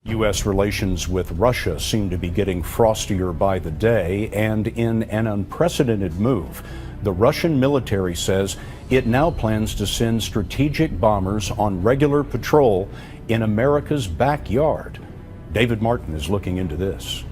U.S. relations with Russia seem to be getting frostier by the day, and in an unprecedented move, the Russian military says it now plans to send strategic bombers on regular patrol in America's backyard. David Martin is looking into this.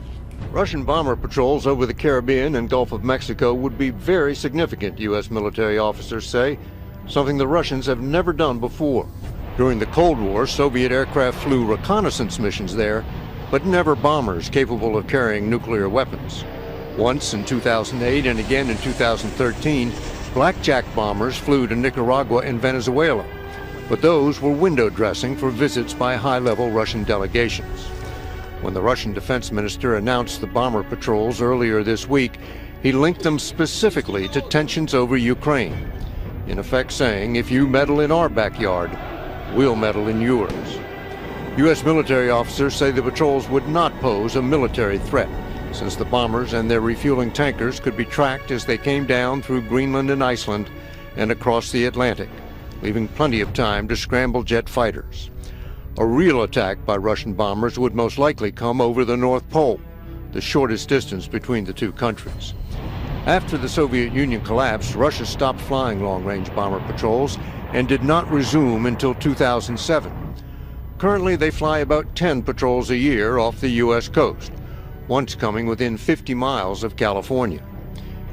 Russian bomber patrols over the Caribbean and Gulf of Mexico would be very significant, U.S. military officers say, something the Russians have never done before. During the Cold War, Soviet aircraft flew reconnaissance missions there, but never bombers capable of carrying nuclear weapons. Once in 2008 and again in 2013, Blackjack bombers flew to Nicaragua and Venezuela, but those were window dressing for visits by high-level Russian delegations. When the Russian defense minister announced the bomber patrols earlier this week, he linked them specifically to tensions over Ukraine, in effect saying, if you meddle in our backyard, we'll meddle in yours. U.S. military officers say the patrols would not pose a military threat, since the bombers and their refueling tankers could be tracked as they came down through Greenland and Iceland and across the Atlantic, leaving plenty of time to scramble jet fighters. A real attack by Russian bombers would most likely come over the North Pole, the shortest distance between the two countries. After the Soviet Union collapsed, Russia stopped flying long-range bomber patrols and did not resume until 2007. Currently, they fly about 10 patrols a year off the U.S. coast, once coming within 50 miles of California.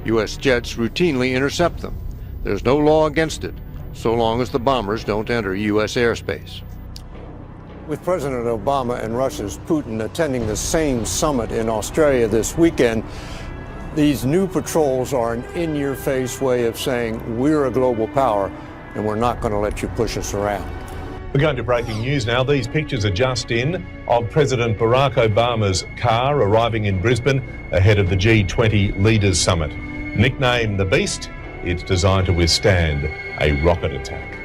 U.S. jets routinely intercept them. There's no law against it, so long as the bombers don't enter U.S. airspace. With President Obama and Russia's Putin attending the same summit in Australia this weekend, these new patrols are an in-your-face way of saying we're a global power and we're not going to let you push us around. We're going to breaking news now. These pictures are just in of President Barack Obama's car arriving in Brisbane ahead of the G20 Leaders Summit. Nicknamed the Beast, it's designed to withstand a rocket attack.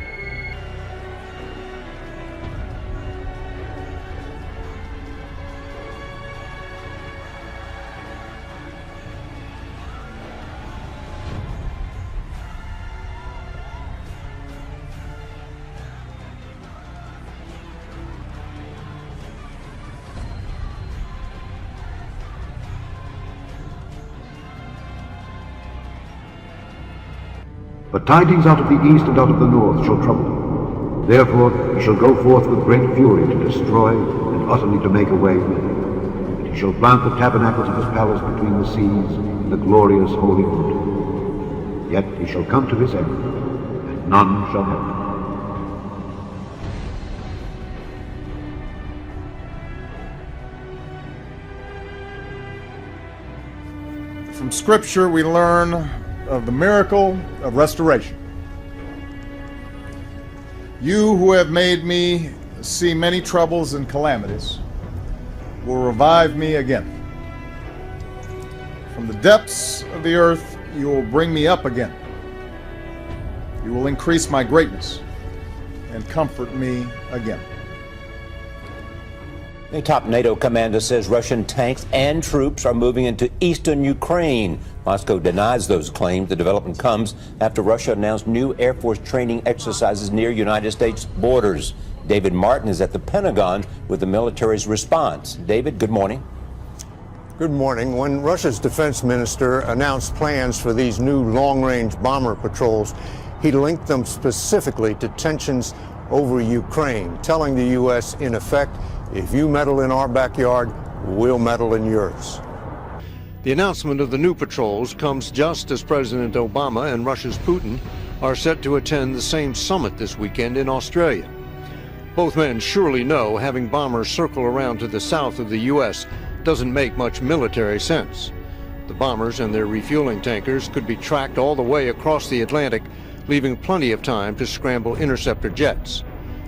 But tidings out of the east and out of the north shall trouble him. Therefore he shall go forth with great fury to destroy and utterly to make away with him. And he shall plant the tabernacles of his palace between the seas in the glorious holy wood. Yet he shall come to his end, and none shall help him. From Scripture we learn of the miracle of restoration. You who have made me see many troubles and calamities will revive me again. From the depths of the earth you will bring me up again. You will increase my greatness and comfort me again. A top NATO commander says Russian tanks and troops are moving into eastern Ukraine. Moscow denies those claims. The development comes after Russia announced new Air Force training exercises near United States borders. David Martin is at the Pentagon with the military's response. David, good morning. Good morning. When Russia's defense minister announced plans for these new long-range bomber patrols, he linked them specifically to tensions over Ukraine, telling the U.S., in effect, if you meddle in our backyard, we'll meddle in yours. The announcement of the new patrols comes just as President Obama and Russia's Putin are set to attend the same summit this weekend in Australia. Both men surely know having bombers circle around to the south of the U.S. doesn't make much military sense. The bombers and their refueling tankers could be tracked all the way across the Atlantic, leaving plenty of time to scramble interceptor jets.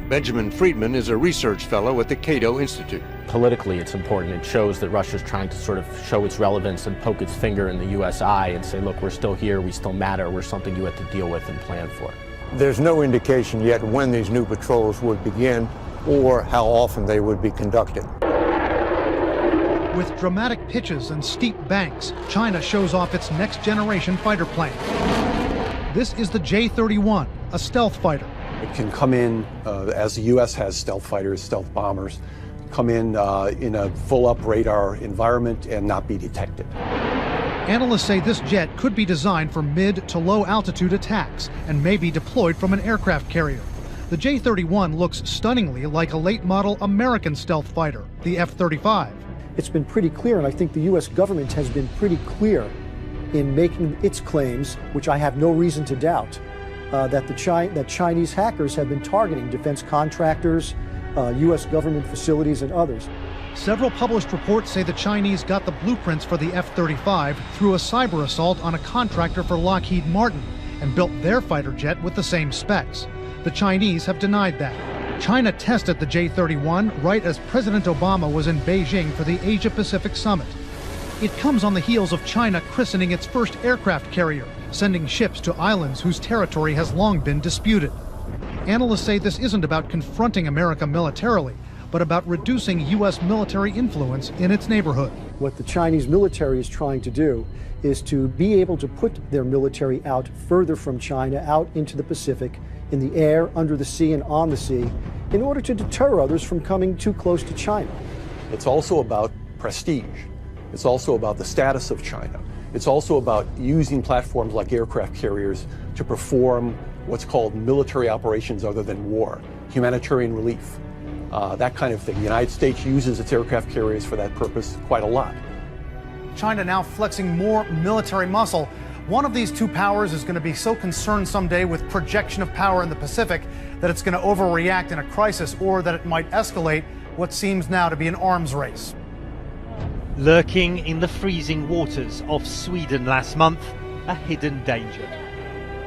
Benjamin Friedman is a research fellow at the Cato Institute. Politically, it's important. It shows that Russia's trying to sort of show its relevance and poke its finger in the U.S. eye and say, look, we're still here, we still matter, we're something you have to deal with and plan for. There's no indication yet when these new patrols would begin or how often they would be conducted. With dramatic pitches and steep banks, China shows off its next-generation fighter plane. This is the J-31, a stealth fighter. It can come in, as the U.S. has stealth fighters, stealth bombers, come in a full-up radar environment and not be detected. Analysts say this jet could be designed for mid to low altitude attacks and may be deployed from an aircraft carrier. The J-31 looks stunningly like a late model American stealth fighter, the F-35. It's been pretty clear, and I think the U.S. government has been pretty clear in making its claims, which I have no reason to doubt, that Chinese hackers have been targeting defense contractors, U.S. government facilities, and others. Several published reports say the Chinese got the blueprints for the F-35 through a cyber assault on a contractor for Lockheed Martin and built their fighter jet with the same specs. The Chinese have denied that. China tested the J-31 right as President Obama was in Beijing for the Asia-Pacific Summit. It comes on the heels of China christening its first aircraft carrier, sending ships to islands whose territory has long been disputed. Analysts say this isn't about confronting America militarily, but about reducing U.S. military influence in its neighborhood. What the Chinese military is trying to do is to be able to put their military out further from China, out into the Pacific, in the air, under the sea, and on the sea, in order to deter others from coming too close to China. It's also about prestige. It's also about the status of China. It's also about using platforms like aircraft carriers to perform what's called military operations other than war, humanitarian relief, that kind of thing. The United States uses its aircraft carriers for that purpose quite a lot. China now flexing more military muscle. One of these two powers is going to be so concerned someday with projection of power in the Pacific that it's going to overreact in a crisis, or that it might escalate what seems now to be an arms race. Lurking in the freezing waters off Sweden last month, a hidden danger.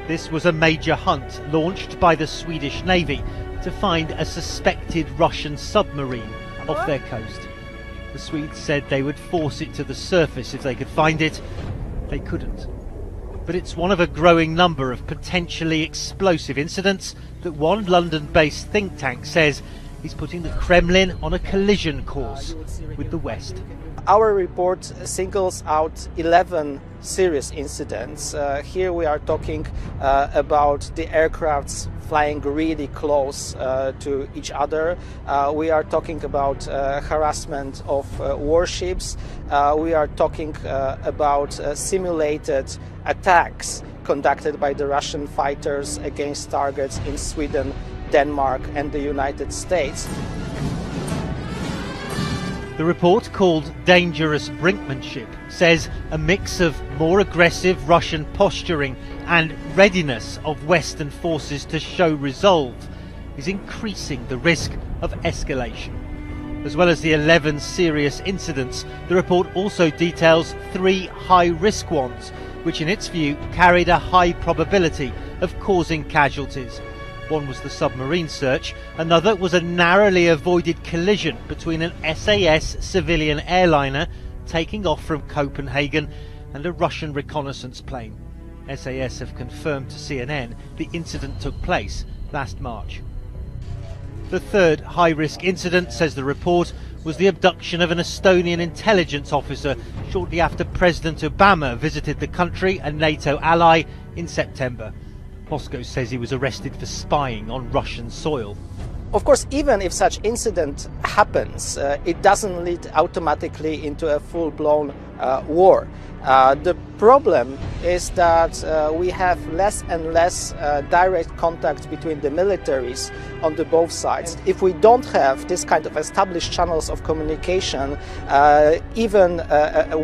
This was a major hunt launched by the Swedish Navy to find a suspected Russian submarine off their coast. The Swedes said they would force it to the surface if they could find it. They couldn't. But it's one of a growing number of potentially explosive incidents that one London-based think tank says is putting the Kremlin on a collision course with the West. Our report singles out 11 serious incidents. Here we are talking about the aircrafts flying really close to each other. We are talking about harassment of warships. We are talking about simulated attacks conducted by the Russian fighters against targets in Sweden, Denmark, and the United States. The report, called Dangerous Brinkmanship, says a mix of more aggressive Russian posturing and readiness of Western forces to show resolve is increasing the risk of escalation. As well as the 11 serious incidents, the report also details 3 high-risk ones, which in its view carried a high probability of causing casualties. One was the submarine search, another was a narrowly avoided collision between an SAS civilian airliner taking off from Copenhagen and a Russian reconnaissance plane. SAS have confirmed to CNN the incident took place last March. The third high-risk incident, says the report, was the abduction of an Estonian intelligence officer shortly after President Obama visited the country, a NATO ally, in September. Moscow says he was arrested for spying on Russian soil. Of course, even if such incident happens, it doesn't lead automatically into a full-blown war. The problem is that we have less and less direct contact between the militaries on the both sides. If we don't have this kind of established channels of communication, even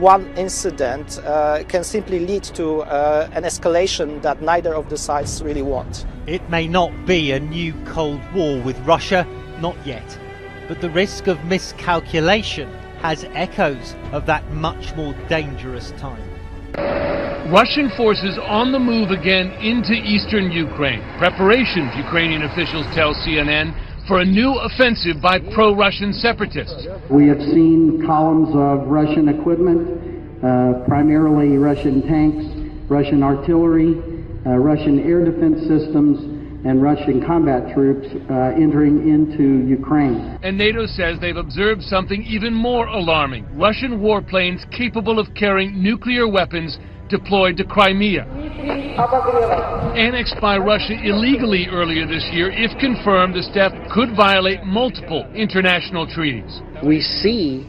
one incident can simply lead to an escalation that neither of the sides really want. It may not be a new Cold War with Russia, not yet, but the risk of miscalculation has echoes of that much more dangerous time. Russian forces on the move again into eastern Ukraine. Preparations, Ukrainian officials tell CNN, for a new offensive by pro-Russian separatists. We have seen columns of Russian equipment, primarily Russian tanks, Russian artillery, Russian air defense systems, and Russian combat troops entering into Ukraine. And NATO says they've observed something even more alarming. Russian warplanes capable of carrying nuclear weapons deployed to Crimea. Annexed by Russia illegally earlier this year, if confirmed, the step could violate multiple international treaties. We see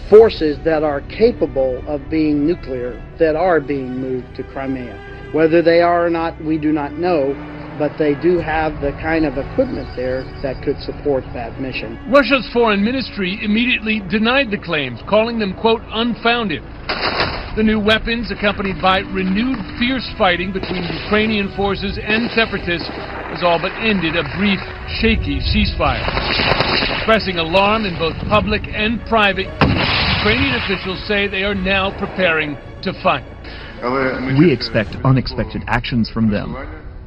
forces that are capable of being nuclear that are being moved to Crimea. Whether they are or not, we do not know, but they do have the kind of equipment there that could support that mission. Russia's foreign ministry immediately denied the claims, calling them, quote, unfounded. The new weapons, accompanied by renewed fierce fighting between Ukrainian forces and separatists, has all but ended a brief, shaky ceasefire. Expressing alarm in both public and private, Ukrainian officials say they are now preparing to fight. We expect unexpected actions from them.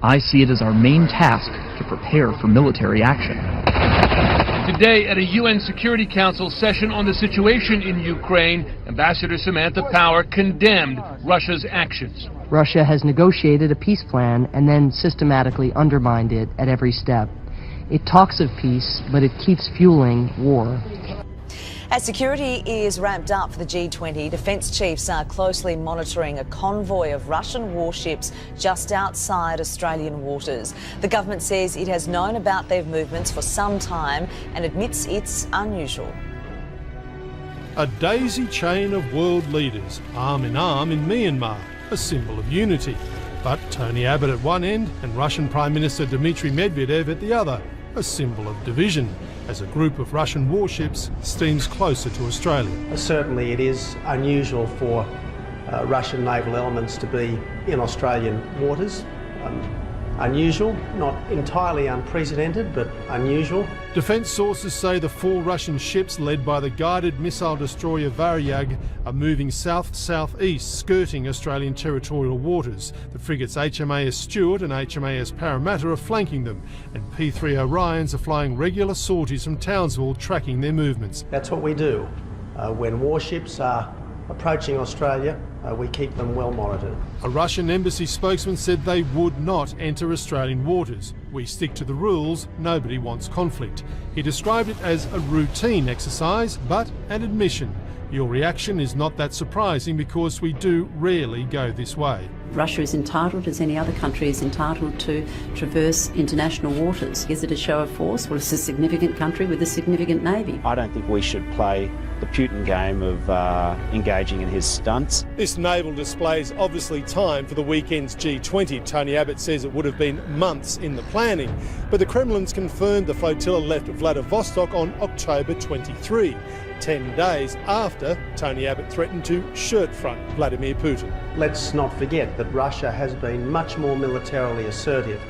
I see it as our main task to prepare for military action. Today, at a UN Security Council session on the situation in Ukraine, Ambassador Samantha Power condemned Russia's actions. Russia has negotiated a peace plan and then systematically undermined it at every step. It talks of peace, but it keeps fueling war. As security is ramped up for the G20, defence chiefs are closely monitoring a convoy of Russian warships just outside Australian waters. The government says it has known about their movements for some time and admits it's unusual. A daisy chain of world leaders, arm in Myanmar, a symbol of unity. But Tony Abbott at one end and Russian Prime Minister Dmitry Medvedev at the other, a symbol of division, as a group of Russian warships steams closer to Australia. Certainly it is unusual for Russian naval elements to be in Australian waters. Unusual, not entirely unprecedented, but unusual. Defence sources say the 4 Russian ships led by the guided missile destroyer Varyag are moving south-southeast, skirting Australian territorial waters. The frigates HMAS Stuart and HMAS Parramatta are flanking them, and P3 Orions are flying regular sorties from Townsville, tracking their movements. That's what we do. When warships are approaching Australia, we keep them well monitored. A Russian embassy spokesman said they would not enter Australian waters. We stick to the rules, nobody wants conflict. He described it as a routine exercise, but an admission. Your reaction is not that surprising because we do rarely go this way. Russia is entitled, as any other country is entitled, to traverse international waters. Is it a show of force? Well, it's a significant country with a significant navy. I don't think we should play the Putin game of engaging in his stunts. This naval display is obviously timed for the weekend's G20. Tony Abbott says it would have been months in the planning, but the Kremlin's confirmed the flotilla left Vladivostok on October 23, 10 days after Tony Abbott threatened to shirt front Vladimir Putin. Let's not forget that Russia has been much more militarily assertive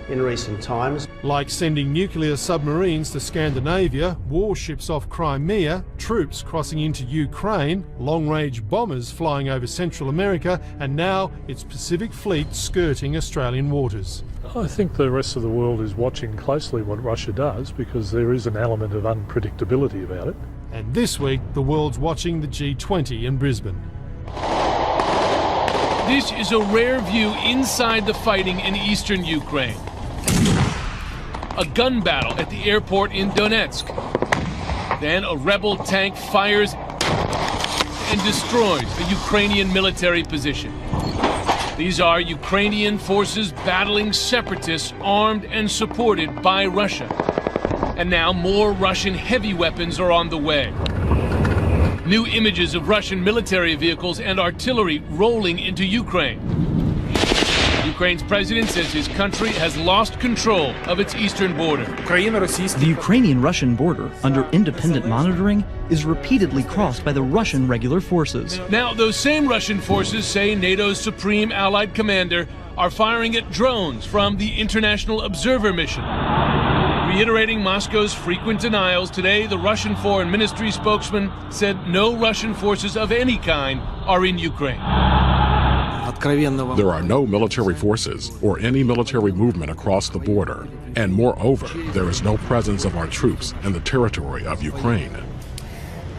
in recent times. Like sending nuclear submarines to Scandinavia, warships off Crimea, troops crossing into Ukraine, long-range bombers flying over Central America, and now its Pacific Fleet skirting Australian waters. I think the rest of the world is watching closely what Russia does because there is an element of unpredictability about it. And this week, the world's watching the G20 in Brisbane. This is a rare view inside the fighting in eastern Ukraine. A gun battle at the airport in Donetsk. Then a rebel tank fires and destroys a Ukrainian military position. These are Ukrainian forces battling separatists armed and supported by Russia. And now more Russian heavy weapons are on the way. New images of Russian military vehicles and artillery rolling into Ukraine. Ukraine's president says his country has lost control of its eastern border. The Ukrainian-Russian border, under independent monitoring, is repeatedly crossed by the Russian regular forces. Now, those same Russian forces say NATO's supreme allied commander are firing at drones from the International Observer Mission. Reiterating Moscow's frequent denials, today the Russian Foreign Ministry spokesman said no Russian forces of any kind are in Ukraine. There are no military forces or any military movement across the border. And moreover, there is no presence of our troops in the territory of Ukraine.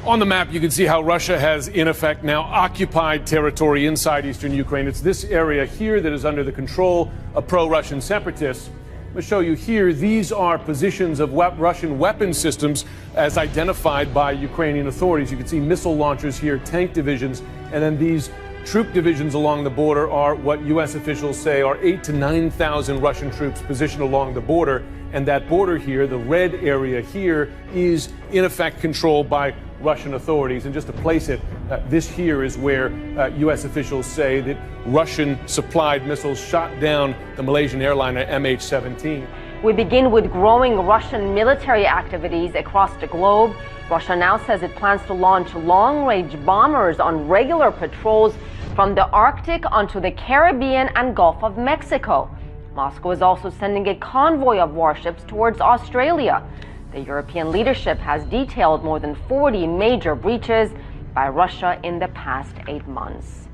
On the map, you can see how Russia has, in effect, now occupied territory inside eastern Ukraine. It's this area here that is under the control of pro-Russian separatists. I'm going to show you here, these are positions of Russian weapon systems as identified by Ukrainian authorities. You can see missile launchers here, tank divisions, and then these troop divisions along the border are what U.S. officials say are 8,000 to 9,000 Russian troops positioned along the border. And that border here, the red area here, is in effect controlled by Russian authorities. And just to place it, this here is where U.S. officials say that Russian-supplied missiles shot down the Malaysian airliner MH17. We begin with growing Russian military activities across the globe. Russia now says it plans to launch long-range bombers on regular patrols from the Arctic onto the Caribbean and Gulf of Mexico. Moscow is also sending a convoy of warships towards Australia. The European leadership has detailed more than 40 major breaches by Russia in the past 8 months.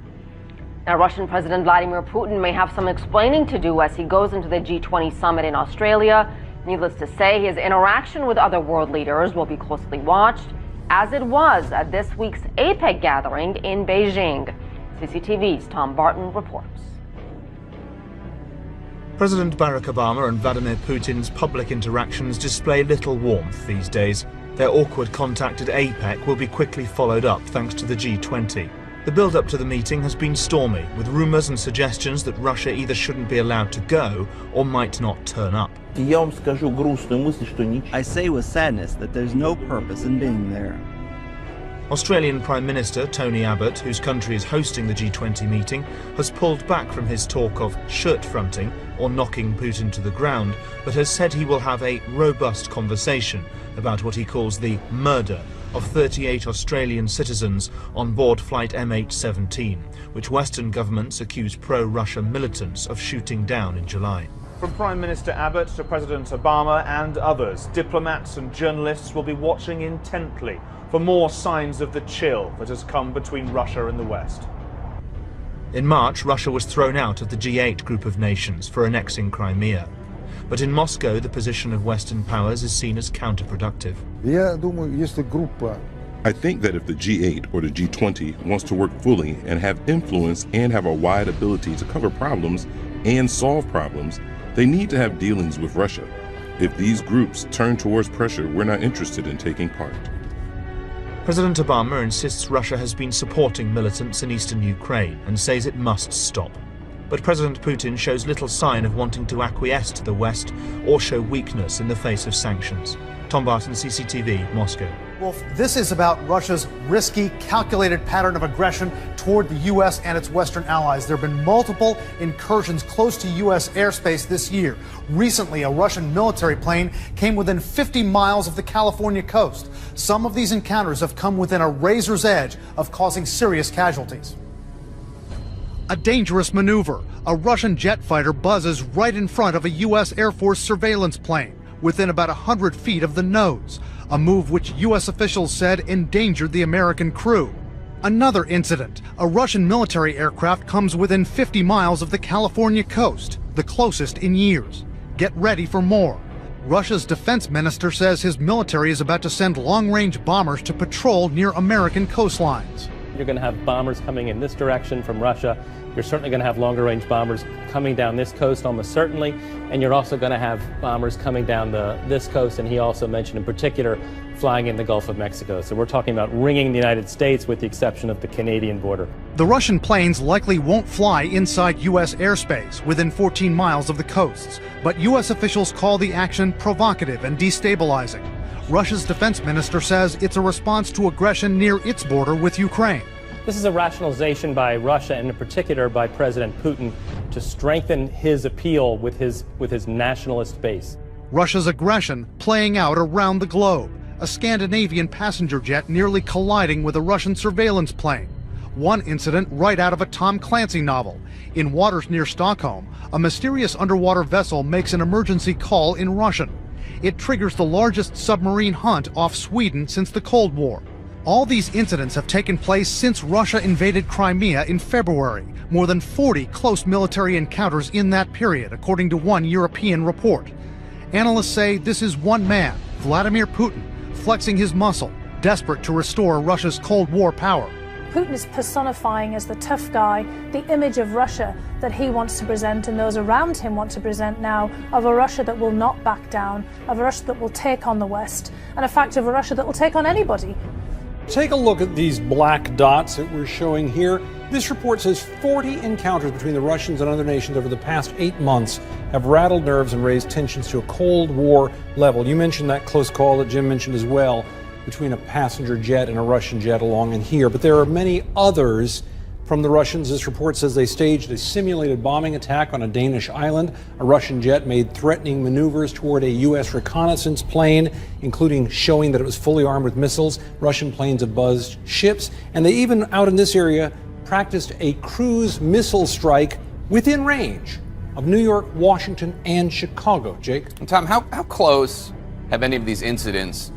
Now, Russian President Vladimir Putin may have some explaining to do as he goes into the G20 summit in Australia. Needless to say, his interaction with other world leaders will be closely watched, as it was at this week's APEC gathering in Beijing. CCTV's Tom Barton reports. President Barack Obama and Vladimir Putin's public interactions display little warmth these days. Their awkward contact at APEC will be quickly followed up thanks to the G20. The build-up to the meeting has been stormy, with rumours and suggestions that Russia either shouldn't be allowed to go or might not turn up. I say with sadness that there's no purpose in being there. Australian Prime Minister Tony Abbott, whose country is hosting the G20 meeting, has pulled back from his talk of shirt-fronting or knocking Putin to the ground, but has said he will have a robust conversation about what he calls the murder of 38 Australian citizens on board flight MH17, which Western governments accuse pro-Russia militants of shooting down in July. From Prime Minister Abbott to President Obama and others, diplomats and journalists will be watching intently for more signs of the chill that has come between Russia and the West. In March, Russia was thrown out of the G8 group of nations for annexing Crimea. But in Moscow, the position of Western powers is seen as counterproductive. I think that if the G8 or the G20 wants to work fully and have influence and have a wide ability to cover problems and solve problems, they need to have dealings with Russia. If these groups turn towards pressure, we're not interested in taking part. President Obama insists Russia has been supporting militants in eastern Ukraine and says it must stop. But President Putin shows little sign of wanting to acquiesce to the West or show weakness in the face of sanctions. Tom Barton, CCTV, Moscow. Wolf, this is about Russia's risky, calculated pattern of aggression toward the U.S. and its Western allies. There have been multiple incursions close to U.S. airspace this year. Recently, a Russian military plane came within 50 miles of the California coast. Some of these encounters have come within a razor's edge of causing serious casualties. A dangerous maneuver. A Russian jet fighter buzzes right in front of a U.S. Air Force surveillance plane, within about 100 feet of the nose, a move which U.S. officials said endangered the American crew. Another incident. A Russian military aircraft comes within 50 miles of the California coast, the closest in years. Get ready for more. Russia's defense minister says his military is about to send long-range bombers to patrol near American coastlines. You're going to have bombers coming in this direction from Russia. You're certainly going to have longer-range bombers coming down this coast, almost certainly. And you're also going to have bombers coming down this coast, and he also mentioned in particular flying in the Gulf of Mexico. So we're talking about ringing the United States with the exception of the Canadian border. The Russian planes likely won't fly inside U.S. airspace within 14 miles of the coasts, but U.S. officials call the action provocative and destabilizing. Russia's defense minister says it's a response to aggression near its border with Ukraine. This is a rationalization by Russia, and in particular by President Putin, to strengthen his appeal with his nationalist base. Russia's aggression playing out around the globe. A Scandinavian passenger jet nearly colliding with a Russian surveillance plane. One incident right out of a Tom Clancy novel. In waters near Stockholm, a mysterious underwater vessel makes an emergency call in Russian. It triggers the largest submarine hunt off Sweden since the Cold War. All these incidents have taken place since Russia invaded Crimea in February. More than 40 close military encounters in that period, according to one European report. Analysts say this is one man, Vladimir Putin, flexing his muscle, desperate to restore Russia's Cold War power. Putin is personifying as the tough guy, the image of Russia that he wants to present and those around him want to present now, of a Russia that will not back down, of a Russia that will take on the West, and in fact of a Russia that will take on anybody. Take a look at these black dots that we're showing here. This report says 40 encounters between the Russians and other nations over the past 8 months have rattled nerves and raised tensions to a Cold War level. You mentioned that close call that Jim mentioned as well between a passenger jet and a Russian jet along in here. But there are many others from the Russians. This report says they staged a simulated bombing attack on a Danish island. A Russian jet made threatening maneuvers toward a U.S. reconnaissance plane, including showing that it was fully armed with missiles. Russian planes have buzzed ships. And they even, out in this area, practiced a cruise missile strike within range of New York, Washington, and Chicago. Jake? And Tom, how close have any of these incidents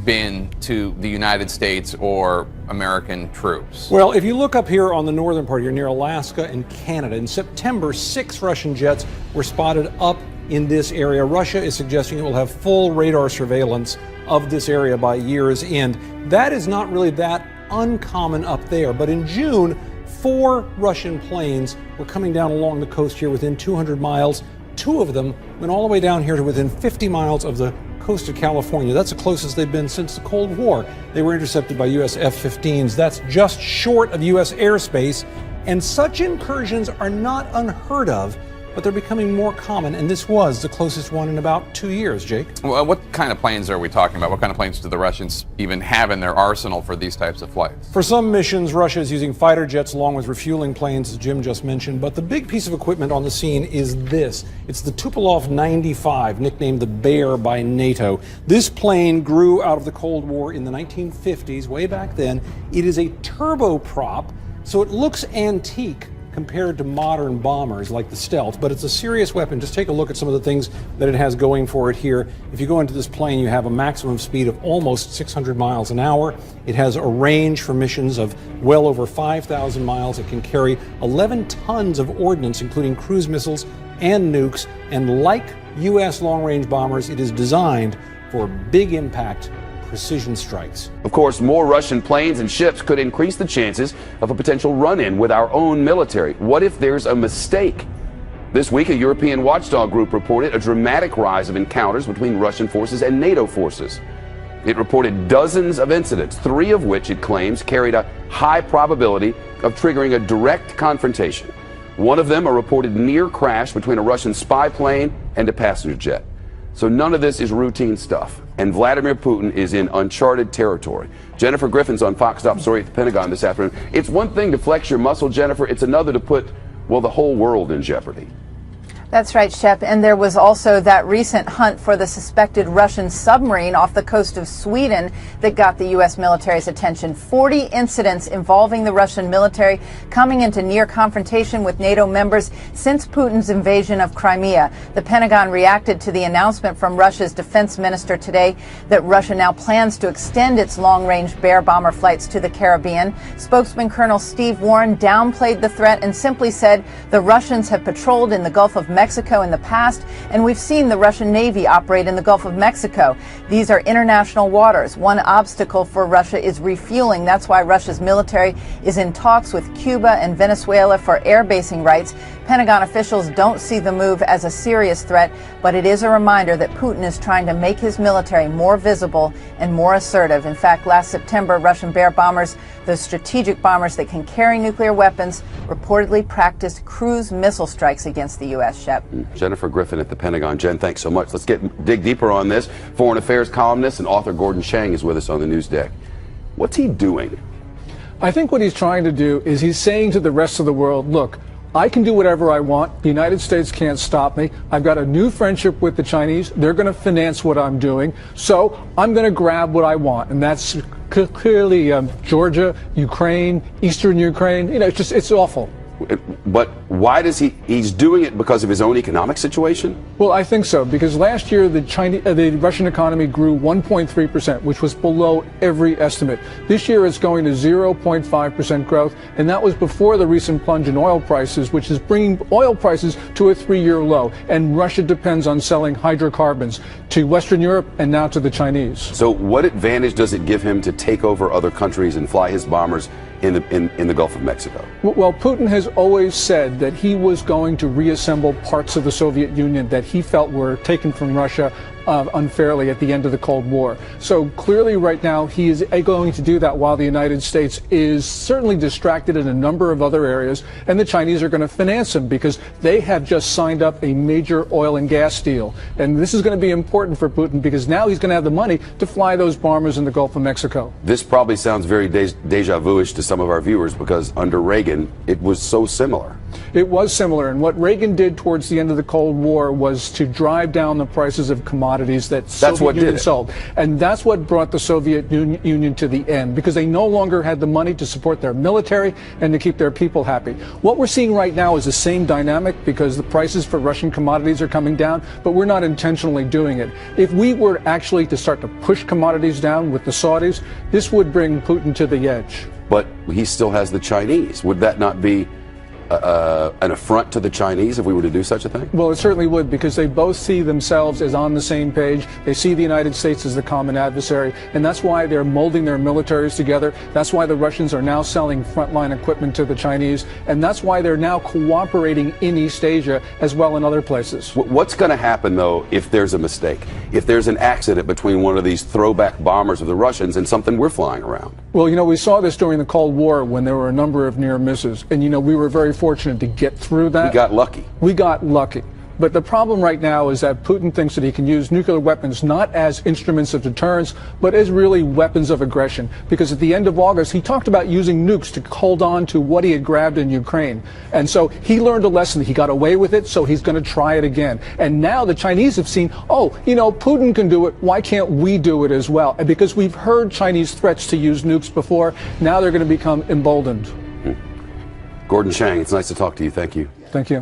been to the United States or American troops? Well, if you look up here on the northern part, you're near Alaska and Canada. In September, 6 Russian jets were spotted up in this area. Russia is suggesting it will have full radar surveillance of this area by year's end. That is not really that uncommon up there. But in June, 4 Russian planes were coming down along the coast here within 200 miles. 2 of them went all the way down here to within 50 miles of the coast of California. That's the closest they've been since the Cold War. They were intercepted by U.S. F-15s. That's just short of U.S. airspace. And such incursions are not unheard of, but they're becoming more common, and this was the closest one in about 2 years, Jake. Well, what kind of planes are we talking about? What kind of planes do the Russians even have in their arsenal for these types of flights? For some missions, Russia is using fighter jets along with refueling planes, as Jim just mentioned, but the big piece of equipment on the scene is this. It's the Tupolev 95, nicknamed the Bear by NATO. This plane grew out of the Cold War in the 1950s, way back then. It is a turboprop, so it looks antique compared to modern bombers like the Stealth, but it's a serious weapon. Just take a look at some of the things that it has going for it here. If you go into this plane, you have a maximum speed of almost 600 miles an hour. It has a range for missions of well over 5,000 miles. It can carry 11 tons of ordnance, including cruise missiles and nukes. And like U.S. long-range bombers, it is designed for big impact precision strikes. Of course, more Russian planes and ships could increase the chances of a potential run-in with our own military. What if there's a mistake? This week, a European watchdog group reported a dramatic rise of encounters between Russian forces and NATO forces. It reported dozens of incidents, 3 of which it claims carried a high probability of triggering a direct confrontation. One of them, a reported near crash between a Russian spy plane and a passenger jet. So none of this is routine stuff, and Vladimir Putin is in uncharted territory. Jennifer Griffin's on Fox Top Story at the Pentagon this afternoon. It's one thing to flex your muscle, Jennifer. It's another to put, well, the whole world in jeopardy. That's right, Shep. And there was also that recent hunt for the suspected Russian submarine off the coast of Sweden that got the U.S. military's attention. 40 incidents involving the Russian military coming into near confrontation with NATO members since Putin's invasion of Crimea. The Pentagon reacted to the announcement from Russia's defense minister today that Russia now plans to extend its long-range Bear bomber flights to the Caribbean. Spokesman Colonel Steve Warren downplayed the threat and simply said the Russians have patrolled in the Gulf of Mexico in the past, and we've seen the Russian Navy operate in the Gulf of Mexico. These are international waters. One obstacle for Russia is refueling. That's why Russia's military is in talks with Cuba and Venezuela for air basing rights. Pentagon officials don't see the move as a serious threat, but it is a reminder that Putin is trying to make his military more visible and more assertive. In fact, last September, Russian Bear bombers, those strategic bombers that can carry nuclear weapons, reportedly practiced cruise missile strikes against the U.S. Shep. Jennifer Griffin at the Pentagon. Jen, thanks so much. Let's dig deeper on this. Foreign affairs columnist and author Gordon Chang is with us on the news deck. What's he doing? I think what he's trying to do is he's saying to the rest of the world, look, I can do whatever I want. The United States can't stop me. I've got a new friendship with the Chinese. They're going to finance what I'm doing. So I'm going to grab what I want. And that's clearly Georgia, Ukraine, Eastern Ukraine. You know, it's awful. But why does he's doing it because of his own economic situation? Well, I think so, because last year the Russian economy grew 1.3%, which was below every estimate. This year it's going to 0.5% growth, and that was before the recent plunge in oil prices, which is bringing oil prices to a 3-year low. And Russia depends on selling hydrocarbons to Western Europe and now to the Chinese. So what advantage does it give him to take over other countries and fly his bombers in the Gulf of Mexico? Well, Putin has always said that he was going to reassemble parts of the Soviet Union that he felt were taken from Russia unfairly at the end of the Cold War. So clearly right now he is going to do that while the United States is certainly distracted in a number of other areas, and the Chinese are going to finance him because they have just signed up a major oil and gas deal. And this is going to be important for Putin because now he's going to have the money to fly those bombers in the Gulf of Mexico. This probably sounds very deja vu-ish to some of our viewers because under Reagan, it was so similar. It was similar, and what Reagan did towards the end of the Cold War was to drive down the prices of commodities that Soviet Union sold. And that's what brought the Soviet Union to the end, because they no longer had the money to support their military and to keep their people happy. What we're seeing right now is the same dynamic because the prices for Russian commodities are coming down, but we're not intentionally doing it. If we were actually to start to push commodities down with the Saudis, this would bring Putin to the edge. But he still has the Chinese. Would that not be an affront to the Chinese if we were to do such a thing? Well, it certainly would, because they both see themselves as on the same page. They see the United States as the common adversary, and that's why they're molding their militaries together. That's why the Russians are now selling frontline equipment to the Chinese, and that's why they're now cooperating in East Asia as well in other places. What's going to happen, though, if there's a mistake? If there's an accident between one of these throwback bombers of the Russians and something we're flying around? Well, you know, we saw this during the Cold War when there were a number of near misses, and, you know, we were very fortunate to get through that. We got lucky. We got lucky. But the problem right now is that Putin thinks that he can use nuclear weapons not as instruments of deterrence, but as really weapons of aggression. Because at the end of August, he talked about using nukes to hold on to what he had grabbed in Ukraine. And so he learned a lesson. He got away with it, so he's going to try it again. And now the Chinese have seen, oh, you know, Putin can do it. Why can't we do it as well? And because we've heard Chinese threats to use nukes before, now they're going to become emboldened. Gordon Chang, it's nice to talk to you. Thank you. Thank you.